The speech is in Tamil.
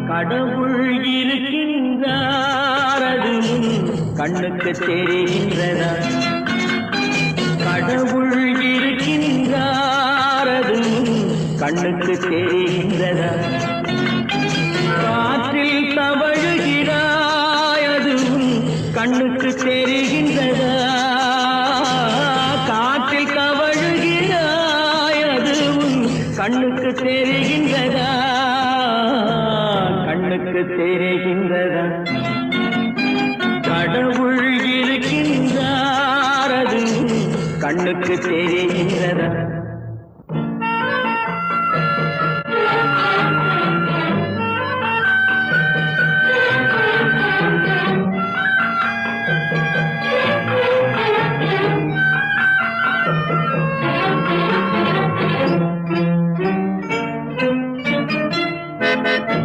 கடவுள் இருக்கின்றார் அது கண்ணுக்கு தெரிகின்றதா? கடவுள் இருக்கின்றார் அது கண்ணுக்கு தெரிகின்றதா? காற்றில் தவழுகிறாய் அதுவும் கண்ணுக்கு தெரிகின்றதா? காற்றில் தவழுகிறாய் அதுவும் கண்ணுக்கு தெரிகின்றதா? கண்ணுக்கு தெரிகின்றதா? கடவுள் இருக்கின்றார் அதுவும் கண்ணுக்கு தெரிகின்றதா?